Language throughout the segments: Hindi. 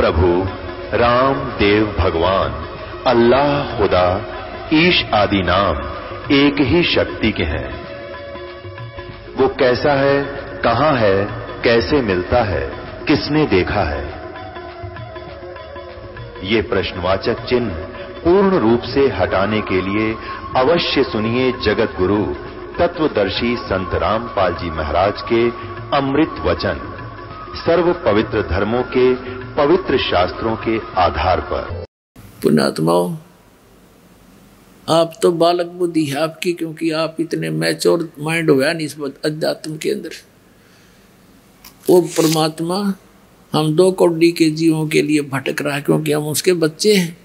प्रभु राम देव भगवान अल्लाह खुदा ईश आदि नाम एक ही शक्ति के हैं। वो कैसा है, कहां है, कैसे मिलता है, किसने देखा है? ये प्रश्नवाचक चिन्ह पूर्ण रूप से हटाने के लिए अवश्य सुनिए जगत गुरु तत्वदर्शी संत रामपाल जी महाराज के अमृत वचन, सर्व पवित्र धर्मों के पवित्र शास्त्रों के आधार पर। पुण्यात्माओं, आप तो बालक बुद्धि है आपकी, क्योंकि आप इतने मैच्योर माइंड हुआ नहीं इस अध्यात्म के अंदर। वो परमात्मा हम 2 कौड़ी के जीवों के लिए भटक रहा है, क्योंकि हम उसके बच्चे हैं।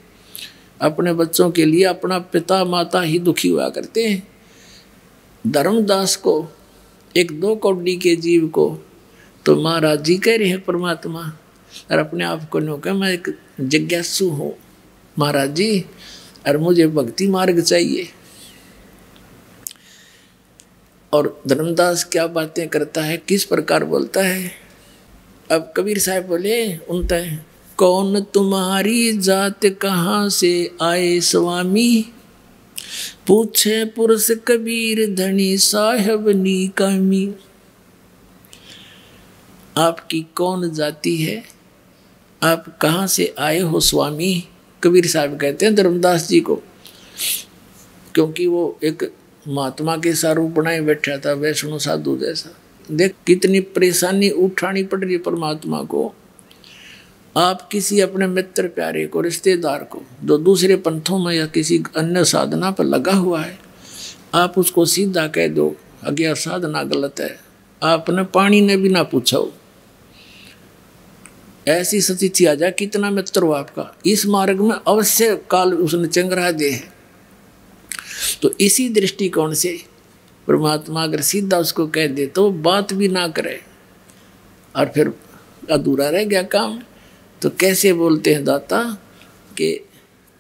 अपने बच्चों के लिए अपना पिता माता ही दुखी हुआ करते हैं। धर्मदास को, एक 2 कौड़ी के जीव को तो महाराज जी कह रहे हैं परमात्मा, और अपने आप को नो, मैं एक जिज्ञासु हूँ महाराज जी, और मुझे भक्ति मार्ग चाहिए। और धर्मदास क्या बातें करता है, किस प्रकार बोलता है। अब कबीर साहब बोले उनते, कौन तुम्हारी जात कहाँ से आए स्वामी, पूछे पुरुष कबीर धनी साहब नी कामी। आपकी कौन जाति है, आप कहाँ से आए हो स्वामी। कबीर साहब कहते हैं धर्मदास जी को, क्योंकि वो एक महात्मा के स्वरूप बनाए बैठा था, वैष्णव साधु जैसा। देख कितनी परेशानी उठानी पड़ रही परमात्मा को। आप किसी अपने मित्र प्यारे को, रिश्तेदार को, जो दूसरे पंथों में या किसी अन्य साधना पर लगा हुआ है, आप उसको सीधा कह दो अज्ञा साधना गलत है, आपने पानी ने भी ना पूछा हो। ऐसी स्थिति आ जाए, कितना मित्र हो आपका, इस मार्ग में अवश्य काल उसने चंगरा दे है। तो इसी दृष्टिकोण से परमात्मा अगर सीधा उसको कह दे तो बात भी ना करे और फिर अधूरा रह गया काम। तो कैसे बोलते हैं दाता कि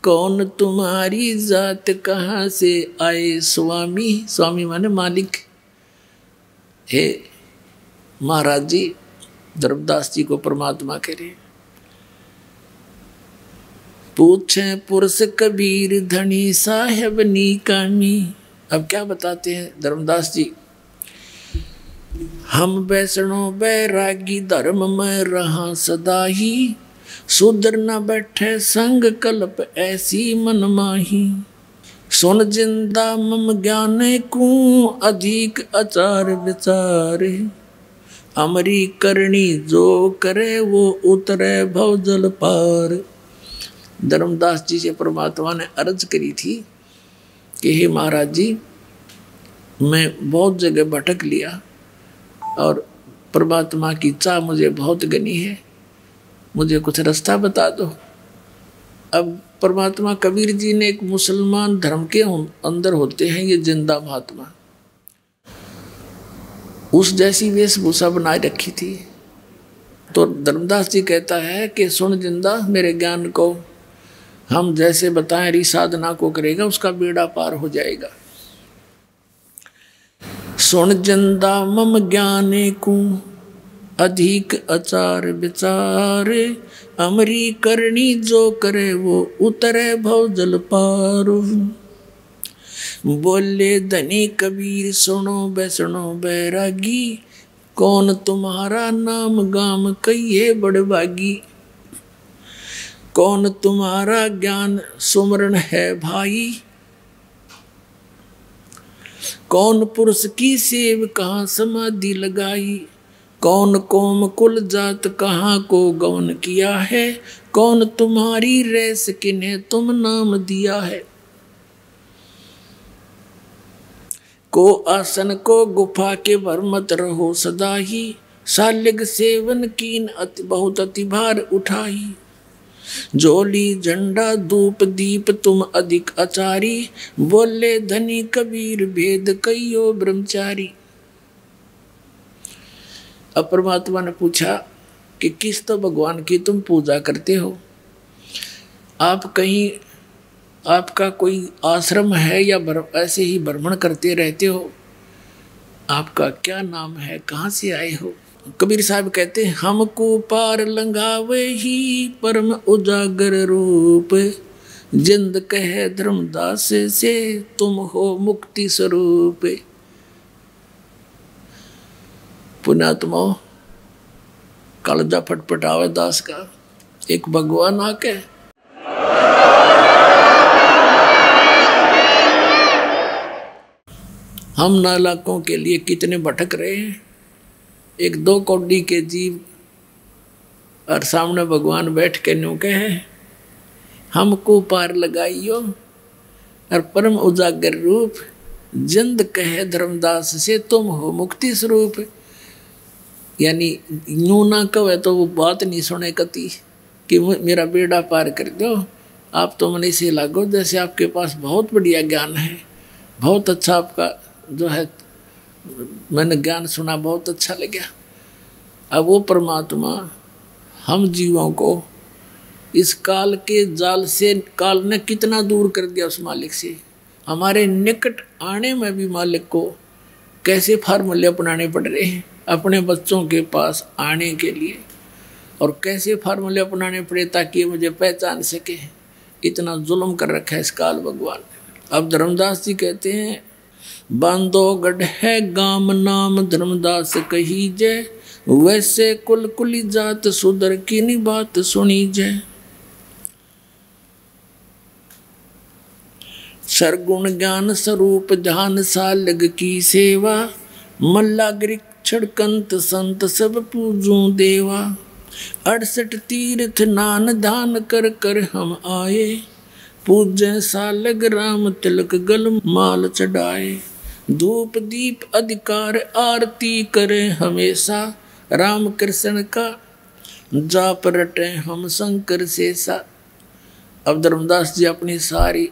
कौन तुम्हारी जात कहाँ से आए स्वामी। स्वामी माने मालिक। हे महाराज जी, धर्मदास जी को परमात्मा कह रहे, पूछे पुरुष कबीर धनी साहेब नी कामी। अब क्या बताते हैं धर्मदास जी, हम वैष्णो बैरागी धर्म में रहा सदा ही, सुधर न बैठे संग कल्प ऐसी मन माही। सुन जिंदा मम ज्ञान को अधिक आचार विचारे, अमरी करनी जो करे वो उतरे भव जल पार। धर्मदास जी से परमात्मा ने अर्ज करी थी कि हे महाराज जी, मैं बहुत जगह भटक लिया और परमात्मा की चाह मुझे बहुत घनी है, मुझे कुछ रास्ता बता दो। अब परमात्मा कबीर जी ने एक मुसलमान धर्म के अंदर होते हैं ये जिंदा महात्मा, उस जैसी वेशभूषा बनाए रखी थी। तो धर्मदास जी कहता है कि सुन जिंदा, मेरे ज्ञान को हम जैसे बताएं री साधना को करेगा उसका बेड़ा पार हो जाएगा। सुन जिंदा मम ज्ञाने को अधिक आचार विचारे, अमरी करनी जो करे वो उतरे भव जल पार। बोले धनी कबीर सुनो वैष्णो बैरागी, कौन तुम्हारा नाम गाम कहिए बड़भागी। कौन तुम्हारा ज्ञान सुमरण है भाई, कौन पुरुष की सेव कहाँ समाधि लगाई। कौन कोम कुल जात कहाँ को गौन किया है, कौन तुम्हारी रेस किन्हें तुम नाम दिया है। को आसन को गुफा के भर मत रहो सदा ही, सालिग सेवन कीन बहुत अति भार उठाई। जोली झंडा धूप दीप तुम अधिक आचारी, बोले धनी कबीर भेद कहियो ब्रह्मचारी। अब परमात्मा ने पूछा कि किस तो भगवान की तुम पूजा करते हो, आप कहीं आपका कोई आश्रम है या ऐसे ही भ्रमण करते रहते हो, आपका क्या नाम है, कहाँ से आए हो। कबीर साहब कहते हैं, हमको पार लंघावे ही परम उजागर रूप, जिंद कहे धर्मदास से तुम हो मुक्ति स्वरूप। पुण्यात्मा कालजा फटफटावे दास का, एक भगवान आके हम नालाकों के लिए कितने भटक रहे हैं। एक 2 कौड़ी के जीव और सामने भगवान बैठ के न्यू कहे, हमको पार लगाइयो और परम उजागर रूप, जिंद कहे धर्मदास से तुम हो मुक्ति स्वरूप। यानी यूं ना कहे तो वो बात नहीं सुने कती कि मेरा बेड़ा पार कर दो, आप तो मन से लागो जैसे आपके पास बहुत बढ़िया ज्ञान है, बहुत अच्छा आपका जो है मैंने ज्ञान सुना, बहुत अच्छा लगा। अब वो परमात्मा हम जीवों को इस काल के जाल से, काल ने कितना दूर कर दिया उस मालिक से, हमारे निकट आने में भी मालिक को कैसे फार्मूले अपनाने पड़ रहे हैं अपने बच्चों के पास आने के लिए, और कैसे फार्मूले अपनाने पड़े ताकि मुझे पहचान सके। इतना जुल्म कर रखा है इस काल भगवान ने। अब धर्मदास जी कहते हैं, बांधोगढ़ है गाम नाम धर्मदास कही जय, वैसे कुल कुली जात सुधर की नी बात सुनी जय। सरगुण ज्ञान स्वरूप ध्यान सालग की सेवा, मल्लाग्रिक छड़कंत संत सब पूजू देवा। 68 तीर्थ नान दान कर कर हम आए, पूजे सालग राम तिलक गल माल चढ़ाए। धूप दीप अधिकार आरती करे हमेशा, राम कृष्ण का जाप रटे हम शंकर शेषा। अब धर्मदास जी अपनी सारी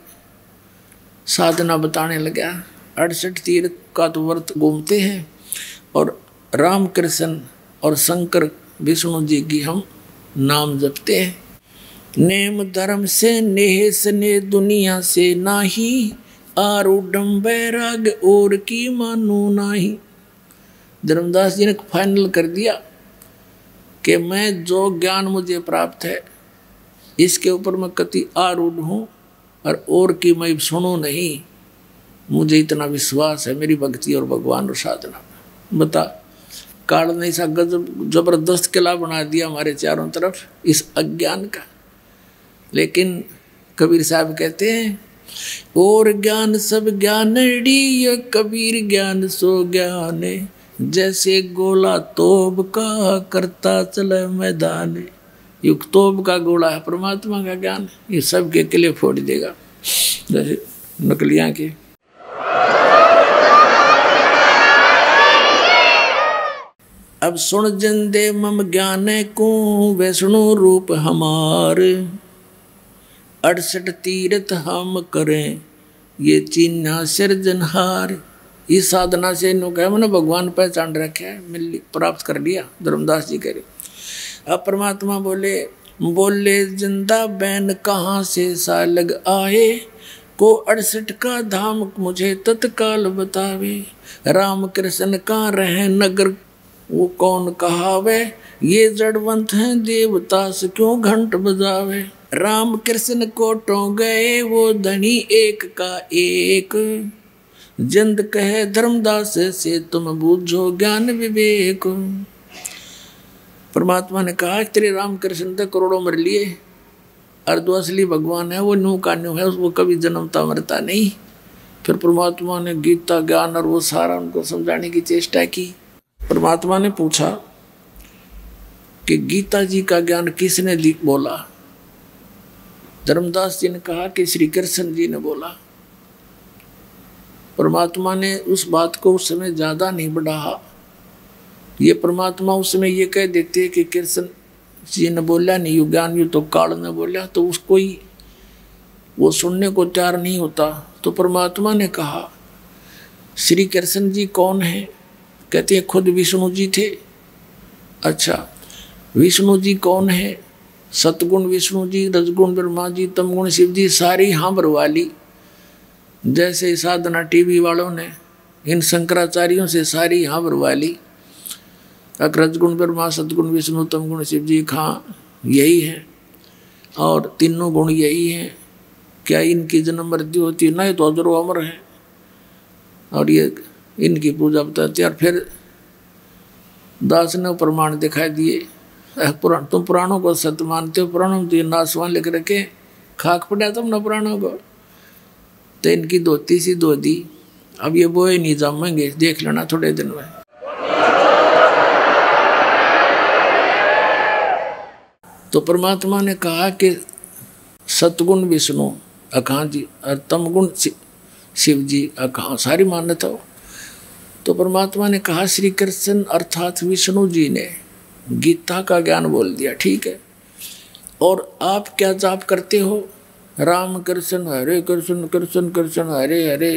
साधना बताने लगा। 68 तीर्थ का तो व्रत घूमते हैं और राम कृष्ण और शंकर विष्णु जी की हम नाम जपते हैं। नेम धर्म से नेह सने दुनिया से नाही, आरूढ़ बैराग और की मानू नाही। धर्मदास जी ने फाइनल कर दिया कि मैं जो ज्ञान मुझे प्राप्त है इसके ऊपर मैं कति आरूढ़ हूँ और की मैं सुनूं नहीं। मुझे इतना विश्वास है मेरी भक्ति और भगवान और साधना। बता, काल ने ऐसा गजब जबरदस्त किला बना दिया हमारे चारों तरफ इस अज्ञान का। लेकिन कबीर साहब कहते हैं, और ज्ञान सब ज्ञानड़ी ये कबीर ज्ञान सो ज्ञान, जैसे गोला तोब का करता चले मैदान। युग तोब का गोला है परमात्मा का ज्ञान, ये सबके किले फोड़ देगा जैसे नकलियां के। अब सुन जिंदे मम ज्ञान को वैष्णु रूप हमार, 68 तीर्थ हम करें ये चिन्ह सिरजनहार। इस साधना से मैंने भगवान पहचान रखे है, मिल प्राप्त कर लिया। धर्मदास जी कह रहे। अब परमात्मा बोले जिंदा बैन कहाँ से सालग आए, को 68 का धाम मुझे तत्काल बतावे। राम कृष्ण का रहे नगर वो कौन कहावे, ये जड़वंत हैं देवता से क्यों घंट बजावे। राम कृष्ण को टो गए वो धनी एक का एक, जिंद कहे धर्मदास से तुम बूझो ज्ञान विवेक। परमात्मा ने कहा तेरे राम कृष्ण तो करोड़ों मर लिए, और जो असली भगवान है वो न्यू का न्यू है, वो कभी जन्मता मरता नहीं। फिर परमात्मा ने गीता ज्ञान और वो सारा उनको समझाने की चेष्टा की। परमात्मा ने पूछा कि गीता जी का ज्ञान किसने बोला। धर्मदास जी ने कहा कि श्री कृष्ण जी ने बोला। परमात्मा ने उस बात को उस समय ज्यादा नहीं बढ़ाया। ये परमात्मा उस समय ये कह देते कि कृष्ण जी ने बोला नहीं यु ज्ञान यु तो काल ने बोला, तो उसको ही वो सुनने को तैयार नहीं होता। तो परमात्मा ने कहा श्री कृष्ण जी कौन है? कहते हैं खुद विष्णु जी थे। अच्छा, विष्णु जी कौन है? सतगुण विष्णु जी, रजगुण ब्रह्मा जी, तमगुण शिव जी, सारी हांबर वाली। जैसे साधना टीवी वालों ने इन शंकराचार्यों से सारी हांबर वाली। अग्रज गुण ब्रह्मा, सदगुण विष्णु, तम गुण शिव जी, खां यही है और तीनों गुण यही हैं। क्या इनकी जन्म मृत्यु होती है? नहीं, तो अजरो अमर है और ये इनकी पूजा बताती है। और फिर दास ने प्रमाण दिखाई दिए, तुम पुराणों को सत्य मानते हो, पुराणों में तो ये नासवान लिख रखे, खाक पड़ा तुम न पुराणों को, तो इनकी धोती सी धो दी। अब ये बोए नहीं जमेंगे, देख लेना थोड़े दिन में। तो परमात्मा ने कहा कि सतगुण विष्णु अखां जी और तमगुण शिव जी अखां, सारी मान्यता हो। तो परमात्मा ने कहा, श्री कृष्ण अर्थात विष्णु जी ने गीता का ज्ञान बोल दिया, ठीक है। और आप क्या जाप करते हो? राम कृष्ण हरे कृष्ण, कृष्ण कृष्ण हरे हरे,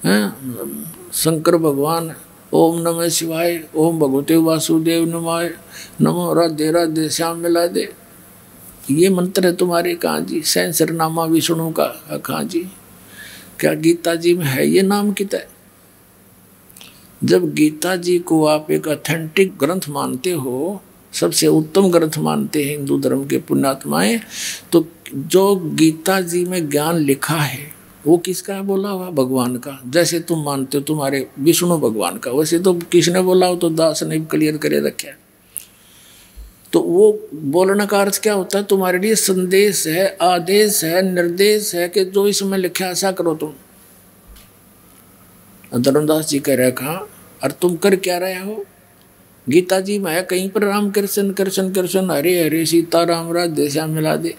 हैं शंकर भगवान, ओम नमः शिवाय, ओम भगवते वासुदेव नमाय, नमो राधे राधे श्याम मिला दे। ये मंत्र है तुम्हारे कहाँ जी? सहस्रनामा विष्णु का कहाँ जी? क्या गीता जी में है ये नाम किता है? जब गीता जी को आप एक ऑथेंटिक ग्रंथ मानते हो, सबसे उत्तम ग्रंथ मानते हैं हिंदू धर्म के पुण्यात्माएं, तो जो गीता जी में ज्ञान लिखा है वो किसका है? बोला हुआ भगवान का। जैसे तुम मानते हो तुम्हारे विष्णु भगवान का, वैसे तो किसने बोला हो? तो दास ने क्लियर करे रखा है। तो वो बोलने का अर्थ क्या होता है? तुम्हारे लिए संदेश है, आदेश है, निर्देश है कि जो इसमें लिखा ऐसा करो तुम। धर्मदास जी कह रहे कहा, और तुम कर क्या रहे हो? गीता जी में है कहीं पर राम कृष्ण कृष्ण कृष्ण हरे हरे सीता राम राधे श्याम मिला दे।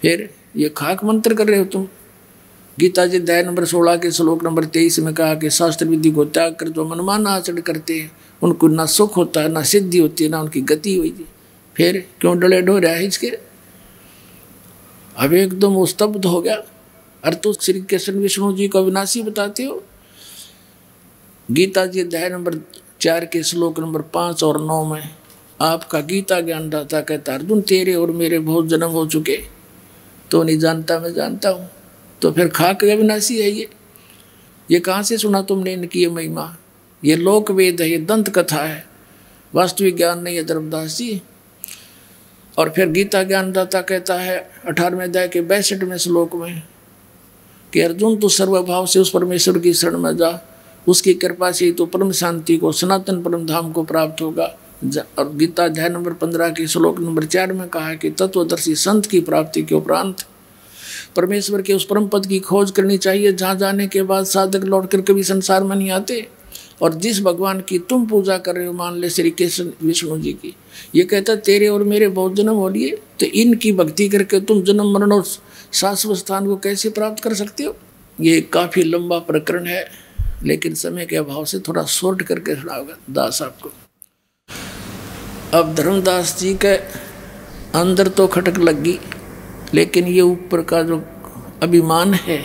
फिर ये खाक मंत्र कर रहे हो तुम। गीता जी अध्याय नंबर 16 के श्लोक नंबर 23 में कहा कि शास्त्र विधि को त्याग कर जो मनमाना आचरण करते हैं उनको ना सुख होता है, ना सिद्धि होती है, ना उनकी गति हुई। फिर क्यों डले डो रहा है इसके? अब एकदम वो स्तब्ध हो गया। अरे तो श्री कृष्ण विष्णु जी को अविनाशी बताते हो। गीता जी अध्याय नंबर 4 के श्लोक नंबर 5 और 9 में आपका गीता ज्ञान दाता कहता, अर्जुन तेरे और मेरे बहुत जन्म हो चुके, तो नहीं जानता मैं जानता हूँ। तो फिर खाक अविनाशी है ये कहाँ से सुना तुमने इनकी ये महिमा? ये लोक वेद है, ये दंत कथा है, वास्तविक ज्ञान नहीं है धर्मदास जी। और फिर गीता ज्ञानदाता कहता है 18वें अध्याय के 62वें श्लोक में कि अर्जुन तू सर्वभाव से उस परमेश्वर की शरण में जा, उसकी कृपा से तो परम शांति को, सनातन परम धाम को प्राप्त होगा। और गीता अध्याय नंबर 15 के श्लोक नंबर 4 में कहा है कि तत्वदर्शी संत की प्राप्ति के उपरांत परमेश्वर के उस परम पद की खोज करनी चाहिए जहाँ जाने के बाद साधक लौटकर कभी संसार में नहीं आते। और जिस भगवान की तुम पूजा कर रहे हो, मान ले श्री कृष्ण विष्णु जी की, ये कहता तेरे और मेरे बहुत जन्म हो लिए, तो इनकी भक्ति करके तुम जन्म मरण और शाश्वत स्थान को कैसे प्राप्त कर सकते हो? ये काफ़ी लंबा प्रकरण है, लेकिन समय के अभाव से थोड़ा शॉर्ट करके सुनाऊंगा दास आपको। अब धर्मदास जी के अंदर तो खटक लगी, लेकिन ये ऊपर का जो अभिमान है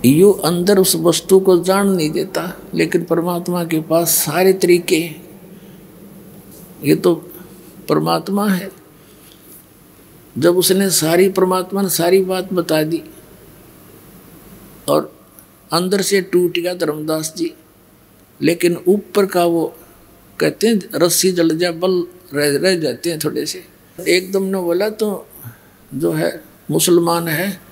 यो अंदर उस वस्तु को जान नहीं देता। लेकिन परमात्मा के पास सारे तरीके, ये तो परमात्मा है। जब उसने परमात्मा ने सारी बात बता दी और अंदर से टूट गया धर्मदास जी, लेकिन ऊपर का वो कहते हैं रस्सी जल जा बल रह जाते हैं थोड़े से। एकदम ने बोला तो जो है मुसलमान है,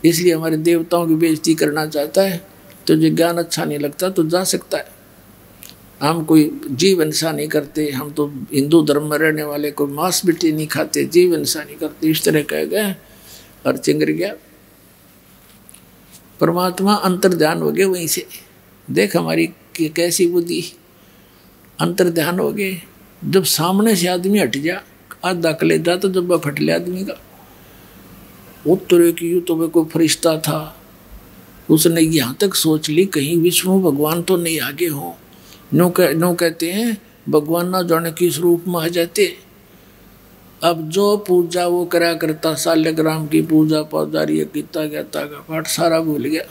इसलिए हमारे देवताओं की बेइज्जती करना चाहता है, तो जो ज्ञान अच्छा नहीं लगता तो जा सकता है। हम कोई जीव हिंसा नहीं करते, हम तो हिंदू धर्म में रहने वाले कोई मांस बिटी नहीं खाते, जीव हिंसा नहीं करते, इस तरह कह गए और चिंगर गया। परमात्मा अंतर ध्यान हो गए वहीं से। देख हमारी कैसी बुद्धि, अंतर ध्यान हो गए। जब सामने से आदमी हट जा, आधा कलेजा तो जब फट ले आदमी का, उत्तरे की तो वे कोई फरिश्ता था, उसने यहाँ तक सोच ली कहीं विष्णु भगवान तो नहीं आगे हो। नो कहते हैं भगवान ना जाने किस रूप में आ जाते। अब जो पूजा वो करा करता, शालिग्राम की पूजा पौधारी गीता ज्ञाता का पाठ सारा भूल गया।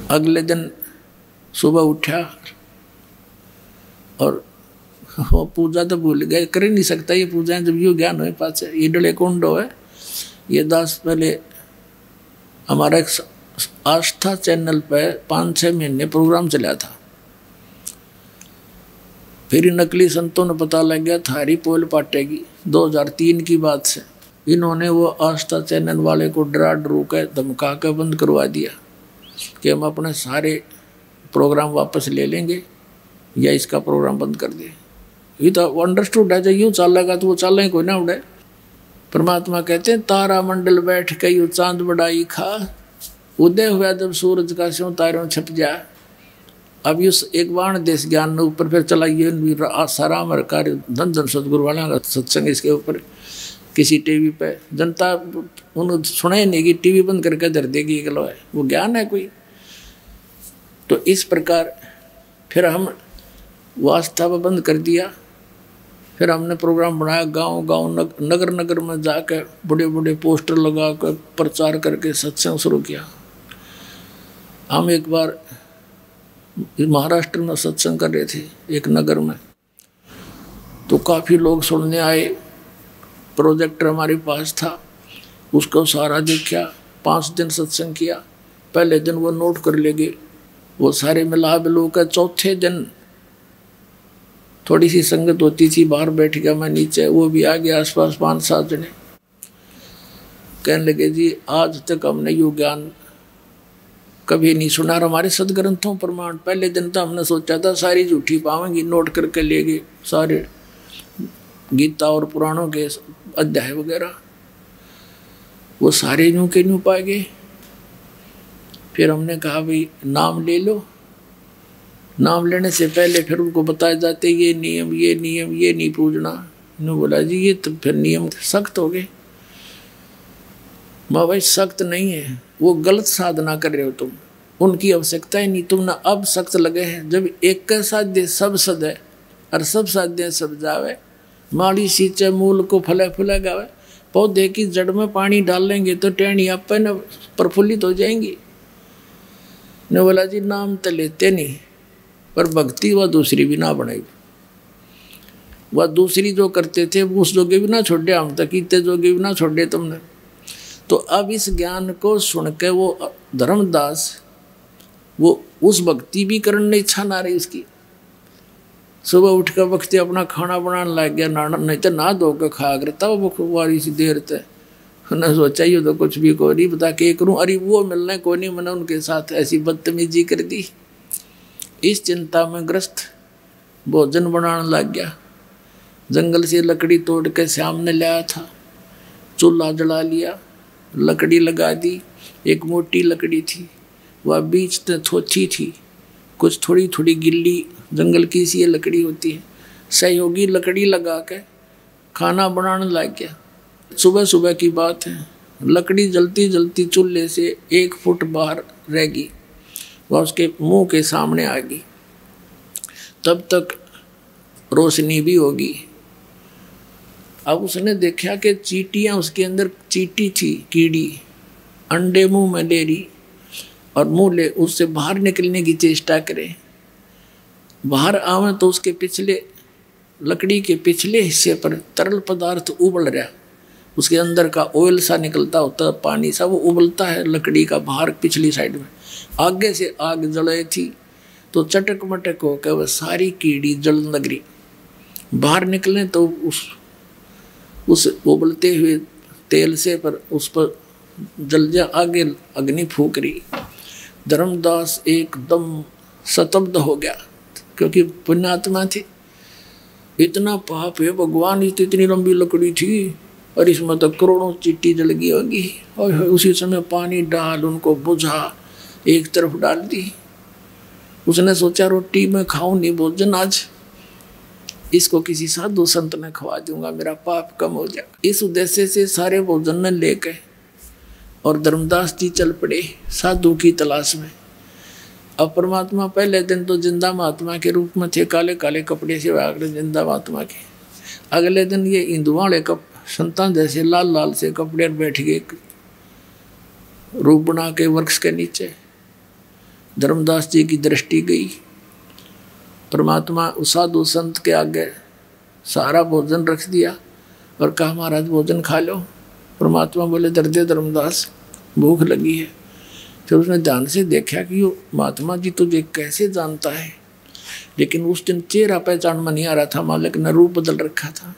अगले दिन सुबह उठा और वो पूजा तो भूल गए, कर ही नहीं सकता ये पूजा जब यो ज्ञान हो पास। ये डले कुंड है। ये दास पहले हमारा एक आस्था चैनल पे 5-6 महीने प्रोग्राम चला था। फिर नकली संतों ने पता लग गया थारी पोल पाटेगी। 2003 की बात से इन्होंने वो आस्था चैनल वाले को डरा डरू के धमका के बंद करवा दिया कि हम अपने सारे प्रोग्राम वापस ले लेंगे या इसका प्रोग्राम बंद कर दे। ये तो अंडरस्टूड है, जब यूँ चलेगा तो वो चलें कोई ना उड़े। परमात्मा कहते हैं तारा मंडल बैठ के यूँ चांद बढ़ाई खा, उदय हुआ जब सूरज का स्यों तारों छप जा। अब इस एक बाण देश ज्ञान ऊपर फिर चलाइए सारा हमारा कार्य धन धन सदगुरु वाला का सत्संग इसके ऊपर किसी टीवी पे जनता उन्होंने सुने नहीं कि टीवी बंद करके धर देगी गलो है, वो ज्ञान है कोई। तो इस प्रकार फिर हम वास्ता बंद कर दिया। फिर हमने प्रोग्राम बनाया गांव गांव नगर नगर में जाकर बड़े बड़े पोस्टर लगा कर प्रचार करके सत्संग शुरू किया। हम एक बार महाराष्ट्र में सत्संग कर रहे थे एक नगर में, तो काफ़ी लोग सुनने आए। प्रोजेक्टर हमारे पास था, उसको सारा देखा। 5 दिन सत्संग किया। पहले दिन वो नोट कर लेंगे, वो सारे मिला मिलू कर चौथे दिन थोड़ी सी संगत होती थी, बाहर बैठ गया मैं नीचे, वो भी आ गया आसपास 5-7 जने। कहने लगे जी आज तक हमने यू ज्ञान कभी नहीं सुना, हमारे सदग्रंथों प्रमाण। पहले दिन तो हमने सोचा था सारी झूठी पावेंगी, नोट करके ले गए सारे गीता और पुराणों के अध्याय वगैरह, वो सारे यूं के यूं पा गए। फिर हमने कहा भाई नाम ले लो। नाम लेने से पहले फिर उनको बताए जाते ये नियम ये नियम ये नहीं पूजना। उन्होंने बोला जी ये तो फिर नियम सख्त हो गए। माँ भाई सख्त नहीं है, वो गलत साधना कर रहे हो तुम, उनकी आवश्यकता ही नहीं। तुम ना अब सख्त लगे हैं, जब एक का साध्य सब सद है और सब साध्य सब जावे। माड़ी सींचे मूल को फले फुले गावे। पौधे की जड़ में पानी डाल लेंगे तो टहनी आप न प्रफुल्लित हो जाएंगी। ने बोला जी नाम तो लेते नहीं, पर भक्ति वह दूसरी भी ना बनाई। वह दूसरी जो करते थे वो उस जोगे भी ना छोड़े, हम तक इतने जोगे भी ना छोड़े तुमने। तो अब इस ज्ञान को सुन के वो धर्मदास वो उस भक्ति भी करने की इच्छा ना रही उसकी। सुबह उठ कर वक्त अपना खाना बनाने लग गया, नहीं तो ना धो के खा करता वो वारी सी देर तक। उन्हें सोचा ही तो कुछ भी को नहीं बता के करूँ, अरे वो मिलने को नहीं, मैंने उनके साथ ऐसी बदतमीजी कर दी। इस चिंता में ग्रस्त भोजन बनाने लग गया। जंगल से लकड़ी तोड़ के श्याम ने लाया था, चूल्हा जला लिया, लकड़ी लगा दी। एक मोटी लकड़ी थी, वह बीच में थोथी थी, कुछ थोड़ी थोड़ी गिल्ली जंगल की सी लकड़ी होती है। सहयोगी लकड़ी लगा के खाना बनाने लग गया। सुबह सुबह की बात है, लकड़ी जलती जलती चूल्हे से 1 फुट बाहर रह गई, वह उसके मुंह के सामने आ गई। तब तक रोशनी भी होगी। अब उसने देखा कि चींटियां उसके अंदर चींटी थी, कीड़ी अंडे मुंह में ले रही और मुंह ले उससे बाहर निकलने की चेष्टा करे। बाहर आवे तो उसके पिछले लकड़ी के पिछले हिस्से पर तरल पदार्थ उबल रहा, उसके अंदर का ऑयल सा निकलता होता है, पानी सा, वो उबलता है लकड़ी का बाहर पिछली साइड में। आगे से आग जल रही थी तो चटक मटक होकर वह सारी कीड़ी जलने लग रही। बाहर निकले तो उस उबलते हुए तेल से पर उस पर जल जा आगे अग्नि फूक रही। धर्मदास एकदम स्तब्ध हो गया, क्योंकि पुण्यात्मा थी। इतना पाप है भगवान, इतनी लंबी लकड़ी थी और इसमें तो करोड़ों चींटी जल गई होगी। और उसी समय पानी डाल उनको बुझा, एक तरफ डाल दी। उसने सोचा रोटी में खाऊं नहीं भोजन आज, इसको किसी साधु संत ने खवा दूंगा, मेरा पाप कम हो जाए। इस उद्देश्य से सारे भोजन ने लेके और धर्मदास जी चल पड़े साधु की तलाश में। अब परमात्मा पहले दिन तो जिंदा महात्मा के रूप में थे, काले काले कपड़े से आकर जिंदा महात्मा के। अगले दिन ये हिंदुओं वाले संतान जैसे लाल लाल से कपड़े बैठ गए रूप बना के वृक्ष के नीचे। धर्मदास जी की दृष्टि गई। परमात्मा उस साधु संत के आगे सारा भोजन रख दिया और कहा महाराज भोजन खा लो। परमात्मा बोले दर्दे धर्मदास भूख लगी है। फिर उसने ध्यान से देखा कि वो महात्मा जी तुझे कैसे जानता है, लेकिन उस दिन चेहरा पहचान में नहीं आ रहा था, मालिक ने रूप बदल रखा था।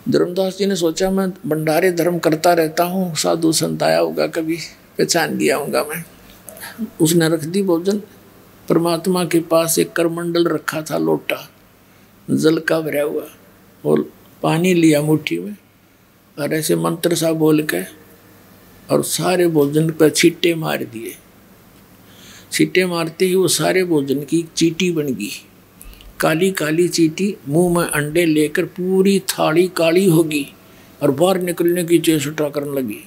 धर्मदास जी ने सोचा मैं भंडारे धर्म करता रहता हूँ, साधु संत आया होगा कभी पहचान गया होगा मैं। उसने रख दी भोजन। परमात्मा के पास एक करमंडल रखा था, लोटा जल का भरा हुआ, और पानी लिया मुट्ठी में और ऐसे मंत्र सा बोल के और सारे भोजन पर छींटे मार दिए। छींटे मारते ही वो सारे भोजन की चींटी बन गई, काली काली चींटी। मुंह में अंडे लेकर पूरी थाली काली होगी और बाहर निकलने की चेष्टा करने लगी।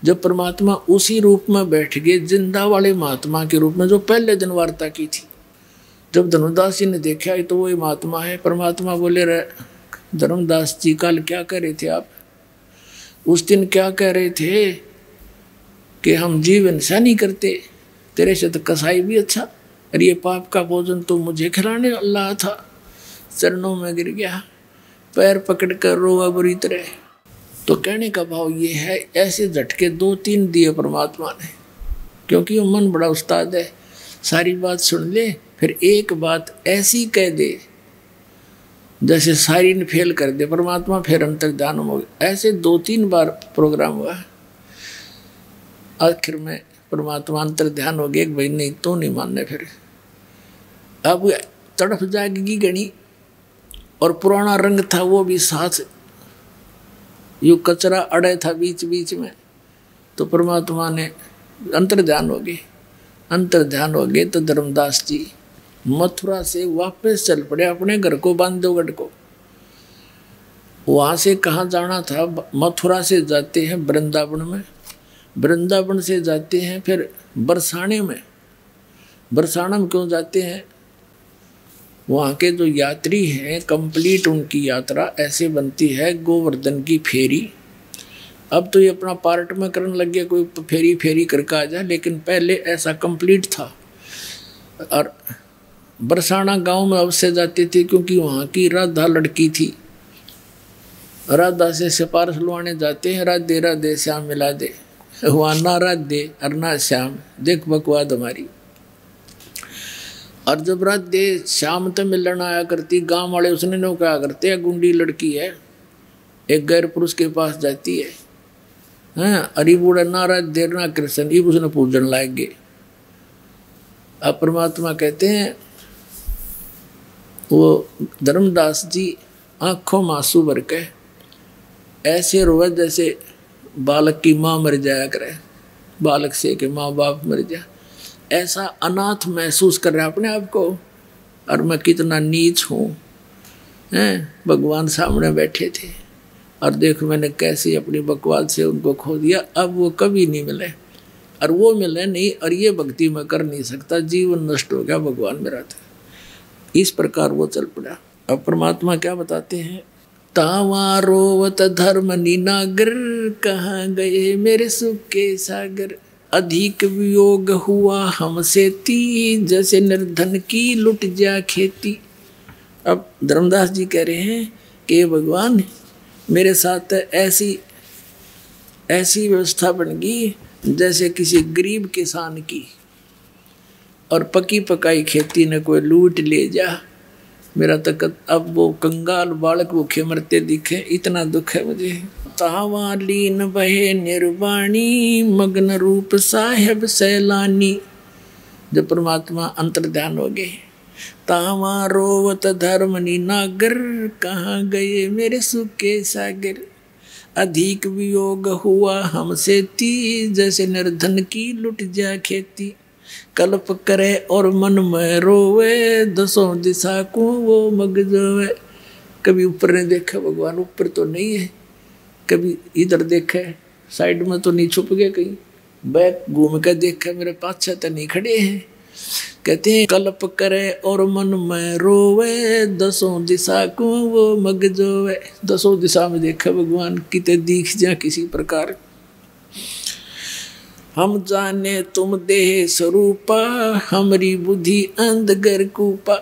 जब परमात्मा उसी रूप में बैठ गए, जिंदा वाले महात्मा के रूप में, जो पहले दिन वार्ता की थी। जब धर्मदास जी ने देखा तो वही महात्मा है। परमात्मा बोले, रहे धर्मदास जी कल क्या कह रहे थे आप? उस दिन क्या कह रहे थे कि हम जीव हिंसा नहीं करते, तेरे से तो कसाई भी अच्छा, और ये पाप का भोजन तो मुझे खिलाने अल्लाह था। चरणों में गिर गया, पैर पकड़ कर रोआ बुरी तरह। तो कहने का भाव ये है, ऐसे झटके 2-3 दिए परमात्मा ने, क्योंकि वो मन बड़ा उस्ताद है। सारी बात सुन ले, फिर एक बात ऐसी कह दे जैसे सारी ने फेल कर दे, परमात्मा फिर अंतर ध्यान हो गया। ऐसे 2-3 बार प्रोग्राम हुआ। आखिर में परमात्मा अंतर ध्यान हो गया, एक भाई नहीं तो नहीं मानने। फिर अब तड़फ जाएगी गणी, और पुराना रंग था वो भी साथ, यू कचरा अड़े था बीच बीच में। तो परमात्मा ने अंतर ध्यान हो गए। अंतर ध्यान हो गए तो धर्मदास जी मथुरा से वापस चल पड़े अपने घर को, बांधवगढ़ को। वहाँ से कहाँ जाना था? मथुरा से जाते हैं वृंदावन में, वृंदावन से जाते हैं फिर बरसाने में। बरसाना में क्यों जाते हैं? वहाँ के जो यात्री हैं, कंप्लीट उनकी यात्रा ऐसे बनती है गोवर्धन की फेरी। अब तो ये अपना पार्ट में करने लग गया, कोई फेरी फेरी करके आ जाए, लेकिन पहले ऐसा कंप्लीट था। और बरसाना गांव में अवश्य जाते थे, क्योंकि वहाँ की राधा लड़की थी। राधा से सिफारिश लुआने जाते हैं, राधे राधे श्याम मिला दे, वहाँ ना राधे और ना श्याम, देख बकवाद हमारी। और जब राधे श्याम तो मिलने आया करती, गांव वाले उसने नो कहा करते हैं गुंडी लड़की है, एक गैर पुरुष के पास जाती है, हाँ, अरे बूढ़ा ना राधे ना कृष्ण, ये उसने पूजन लाएंगे। अब परमात्मा कहते हैं, वो धर्मदास जी आंखों में आंसू भर के ऐसे रोए जैसे बालक की माँ मर जाया करे, बालक से कि माँ बाप मर जाए, ऐसा अनाथ महसूस कर रहा है अपने आप को। और मैं कितना नीच हूँ, भगवान सामने बैठे थे और देखो मैंने कैसे अपनी बकवाद से उनको खो दिया। अब वो कभी नहीं मिले, और वो मिले नहीं, और ये भक्ति मैं कर नहीं सकता, जीवन नष्ट हो गया, भगवान मेरा था। इस प्रकार वो चल पड़ा। अब परमात्मा क्या बताते हैं? तावा रोवत धर्म नीनागर, कहाँ गए मेरे सुख के सागर, अधिक वियोग हुआ हमसे ती, जैसे निर्धन की लुट जा खेती। अब धर्मदास जी कह रहे हैं कि भगवान मेरे साथ ऐसी व्यवस्था बन गई जैसे किसी गरीब किसान की, और पकी पकाई खेती ने कोई लूट ले जा। मेरा तक अब वो कंगाल बालक भूखे मरते दिखे, इतना दुख है मुझे। तावा लीन बहे निर्वाणी, मग्न रूप साहेब सैलानी। जब परमात्मा अंतर ध्यान हो गए, तावा रोवत धर्मनी नागर, कहाँ गए मेरे सुख के सागर, अधिक वियोग हुआ हमसे ती, जैसे निर्धन की लुट जा खेती। कल्प करे और मन में रोवे, दसों दिशा को वो मग जोवे। कभी ऊपर ने देखा भगवान, ऊपर तो नहीं है, कभी इधर देखा साइड में तो नहीं छुप गए, कहीं बैक घूम कर देखा मेरे पाछे तो नहीं खड़े हैं। कहते हैं कल्प करे और मन में रोवे, दसों दिशा को वो मग जोवे। दसों दिशा में देखा भगवान, किते दिख जा किसी प्रकार। हम जाने तुम देह स्वरूपा, हमारी बुद्धि अंधगर कूपा।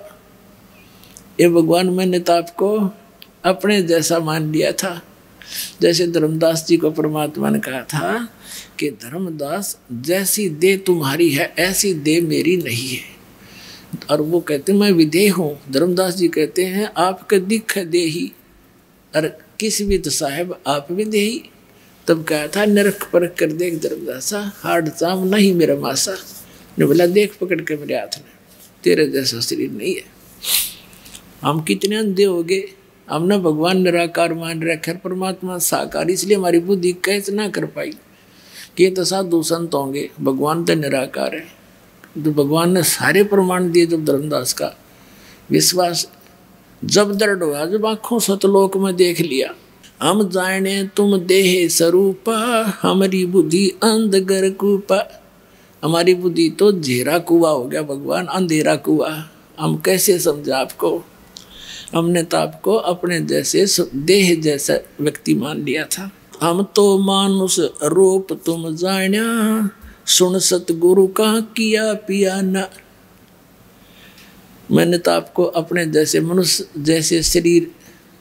ये भगवान मैंने तो आपको अपने जैसा मान लिया था। जैसे धर्मदास जी को परमात्मा ने कहा था कि धर्मदास जैसी देह तुम्हारी है ऐसी देह मेरी नहीं है। और वो कहते मैं विधेय हूँ। धर्मदास जी कहते हैं आपके दिख देही, और किस भी तो साहेब आप विधेयी। तब कहा था नरक परख कर देख धर्मदासा, हार्ड चाम नहीं मेरा मासा। ने बोला देख पकड़ के मेरे हाथ में, तेरे जैसा शरीर नहीं है। हम कितने अंधे हो गए, हमने भगवान निराकार मान रखा, परमात्मा साकार, इसलिए हमारी बुद्धि कैसे ना कर पाई कि तो साधु संत होंगे, भगवान तो निराकार है। तो भगवान ने सारे प्रमाण दिए। जब धर्मदास का विश्वास जब दृढ़ हुआ, जब आंखों सतलोक में देख लिया, हम जाने तुम देह स्वरूपा, हमारी बुद्धि अंधगर कूपा। हमारी बुद्धि तो झेरा कुआ हो गया भगवान, अंधेरा कुआ। हम कैसे समझे आपको? हमने तो आपको अपने जैसे देह जैसा व्यक्ति मान लिया था। हम तो मानुष रूप तुम जान्या, सुन सतगुरु का किया पिया न। मैंने तो आपको अपने जैसे मनुष्य जैसे शरीर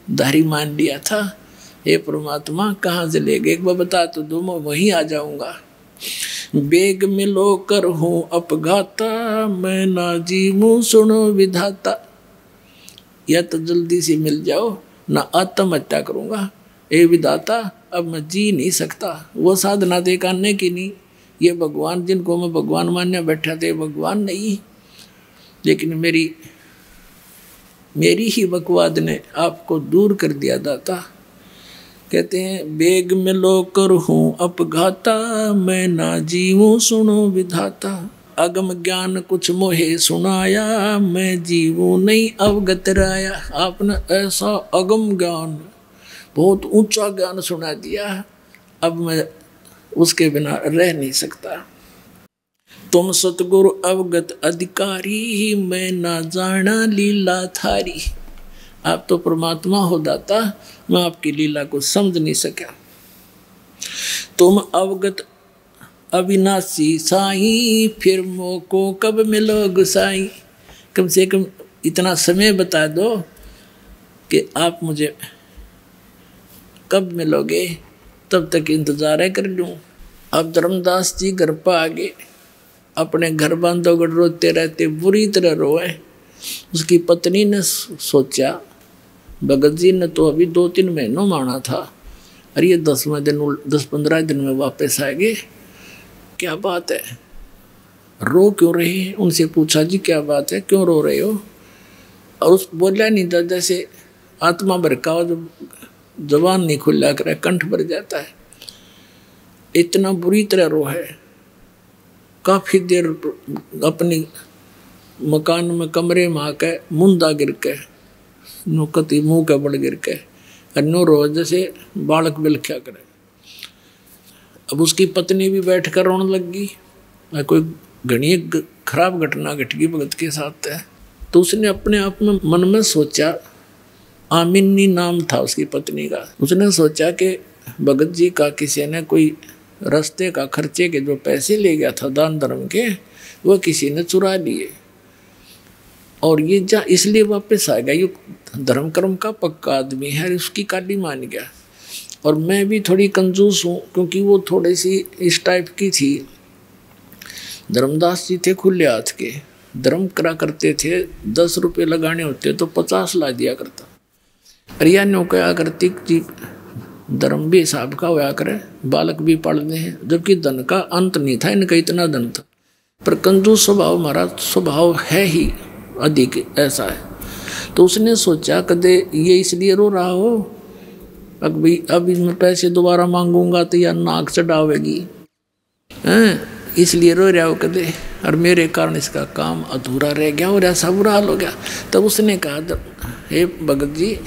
धारी मान लिया था। हे परमात्मा कहाँ से ले गए, एक बार बता तो दो, मैं वहीं आ जाऊंगा। बेग मिलो कर हूँ अपघाता, मैं ना जीवूं सुनो विधाता। या तो जल्दी से मिल जाओ, ना आत्महत्या करूंगा। ए विधाता अब मैं जी नहीं सकता। वो साधना दे करने की नहीं, ये भगवान जिनको मैं भगवान मानने बैठा थे भगवान नहीं, लेकिन मेरी ही बकवाद ने आपको दूर कर दिया दाता। कहते हैं बेग मिलो कर हूँ अपघाता, मैं ना जीवूं सुनो विधाता। अगम ज्ञान कुछ मोहे सुनाया, मैं जीवूं नहीं अवगत राया। आपने ऐसा अगम ज्ञान, बहुत ऊंचा ज्ञान सुना दिया, अब मैं उसके बिना रह नहीं सकता। तुम सतगुरु अवगत अधिकारी, मैं ना जाना लीला थारी। आप तो परमात्मा हो दाता, मैं आपकी लीला को समझ नहीं सका। तुम अवगत अविनाशी साईं, फिर मोको कब मिलो गुसाई। कम से कम इतना समय बता दो कि आप मुझे कब मिलोगे, तब तक इंतजार कर लूँ। अब धर्मदास जी घर पर आ गए, अपने घर बांधोगढ़ रोते रहते, बुरी तरह रोए। उसकी पत्नी ने सोचा, भगत जी ने तो अभी 2-3 महीनों माना था, अरे ये 10-15 दिन में वापस आएंगे, क्या बात है, रो क्यों रहे हैं? उनसे पूछा जी क्या बात है, क्यों रो रहे हो? और उस बोला नहीं था, जैसे आत्मा भड़का हो, जब जबान नहीं खुला करे, कंठ भर जाता है, इतना बुरी तरह रो है। काफी देर अपनी मकान में कमरे में आके मुंदा गिर के, नुकती मुंह के बड़ गिर के, नो रो जैसे बालक बिलख्या करे। अब उसकी पत्नी भी बैठ कर रोने लग गई। कोई घनी खराब घटना घट गई भगत के साथ है। तो उसने अपने आप में मन में सोचा, आमिनी नाम था उसकी पत्नी का, उसने सोचा कि भगत जी का किसी ने कोई रास्ते का खर्चे के जो पैसे ले गया था दान धर्म के, वो किसी ने चुरा लिए, और ये जा इसलिए वापस आ गया। ये धर्म कर्म का पक्का आदमी है, उसकी काली मान गया। और मैं भी थोड़ी कंजूस हूँ, क्योंकि वो थोड़ी सी इस टाइप की थी। धर्मदास जी थे खुले हाथ के, धर्म करा करते थे, 10 रुपये लगाने होते तो 50 ला दिया करता। अरिया ने कहा करती जी धर्म भी हिसाब का होया करे, बालक भी पढ़ने हैं, जबकि धन का अंत नहीं था, इनका इतना धन था। पर कंजूस स्वभाव हमारा स्वभाव है ही अधिक ऐसा है। तो उसने सोचा कदे ये इसलिए रो रहा हो, अब मैं पैसे दोबारा मांगूंगा तो या नाक चढ़ावेगी, इसलिए रो रहा हो कदे, और मेरे कारण इसका काम अधूरा रह गया और ऐसा बुरा हाल हो गया। तब उसने कहा, हे भगत जी,